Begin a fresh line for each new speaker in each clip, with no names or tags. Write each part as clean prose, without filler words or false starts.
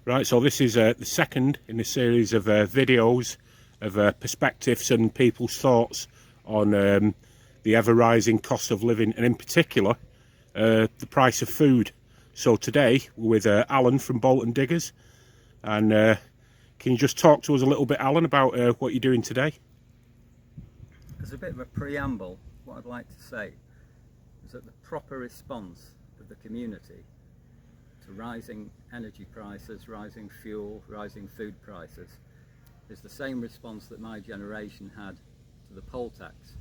Right, so this is the second in a series of videos of perspectives and people's thoughts on the ever-rising cost of living, and in particular the price of food. So today we're with Alan from Bolton Diggers, and can you just talk to us a little bit, Alan, about what you're doing today?
As a bit of a preamble, what I'd like to say is that the proper response of the community to rising energy prices, rising fuel, rising food prices is the same response that my generation had to the poll tax,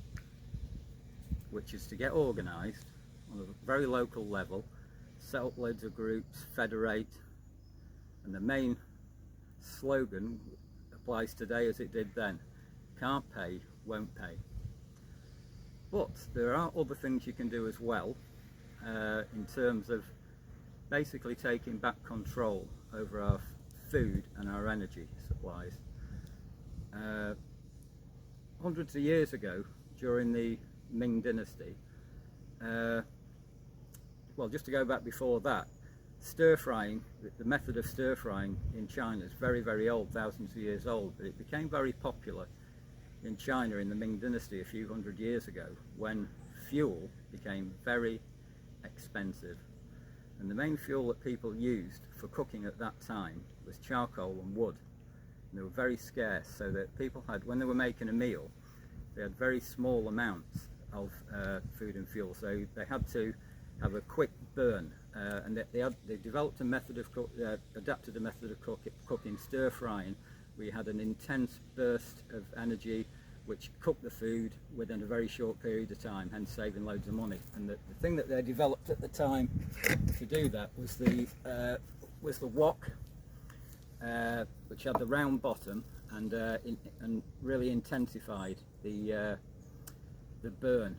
which is to get organised on a very local level, set up loads of groups, federate, and the main slogan applies today as it did then: can't pay, won't pay. But there are other things you can do as well in terms of basically taking back control over our food and our energy supplies. Hundreds of years ago, during the Ming Dynasty, well, just to go back before that, stir frying, the method of stir frying in China is very, very old, thousands of years old, but it became very popular in China in the Ming Dynasty a few hundred years ago, when fuel became very expensive. And the main fuel that people used for cooking at that time was charcoal and wood. And they were very scarce, so that people had, when they were making a meal, they had very small amounts of food and fuel, so they had to have a quick burn, and they developed a method of adapted a method of cooking, stir frying, where you had an intense burst of energy which cooked the food within a very short period of time, hence saving loads of money. And the thing that they developed at the time to do that was the wok, which had the round bottom and really intensified the burn.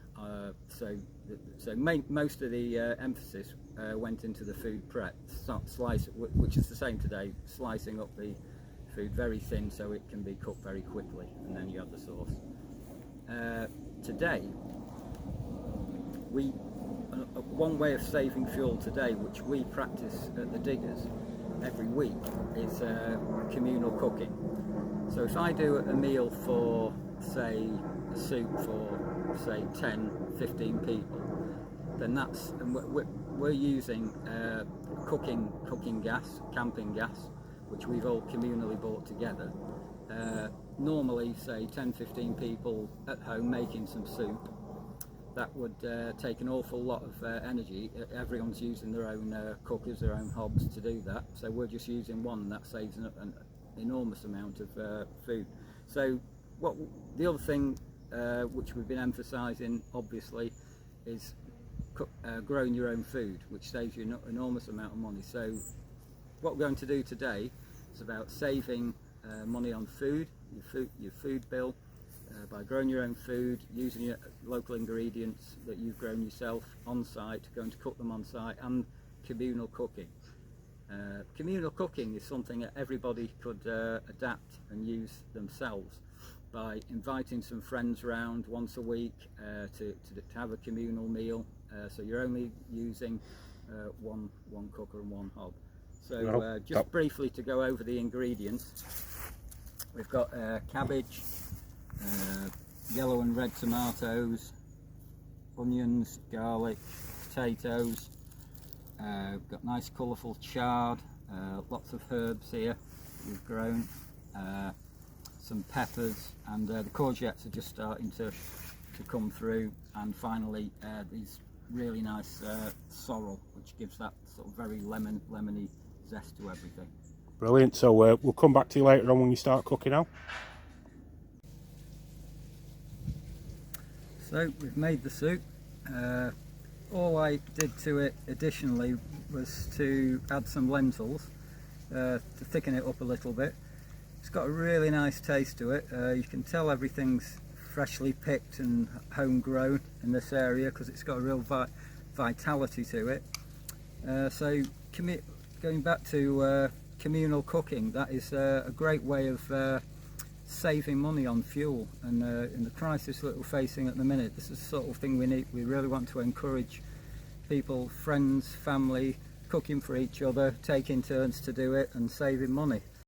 Most of the emphasis went into the food prep, which is the same today, slicing up the food very thin so it can be cooked very quickly, and then you have the sauce. Today, one way of saving fuel today, which we practice at the Diggers every week, is communal cooking. So if I do a meal for, say, a soup for, say, 10, 15 people, then we're using cooking gas, camping gas, which we've all communally bought together. Normally, say 10, 15 people at home making some soup, that would take an awful lot of energy. Everyone's using their own cookers, their own hobs to do that, so we're just using one, and that saves an enormous amount of food. So the other thing which we've been emphasising, obviously, is growing your own food, which saves you an enormous amount of money. So what we're going to do today is about saving money on food, your food bill, by growing your own food, using your local ingredients that you've grown yourself on site, going to cook them on site, and communal cooking. Communal cooking is something that everybody could adapt and use themselves by inviting some friends round once a week to have a communal meal. So you're only using one cooker and one hob. So just briefly to go over the ingredients, we've got cabbage, yellow and red tomatoes, onions, garlic, potatoes, got nice colourful chard, lots of herbs here we've grown, some peppers, and the courgettes are just starting to come through, and finally these really nice sorrel, which gives that sort of very lemony zest to everything.
Brilliant. So we'll come back to you later on when you start cooking now.
So we've made the soup. All I did to it additionally was to add some lentils to thicken it up a little bit. It's got a really nice taste to it. You can tell everything's freshly picked and homegrown in this area because it's got a real vitality to it. So going back to communal cooking, that is a great way of saving money on fuel, and in the crisis that we're facing at the minute, this is the sort of thing we really want to encourage people, friends, family, cooking for each other, taking turns to do it and saving money.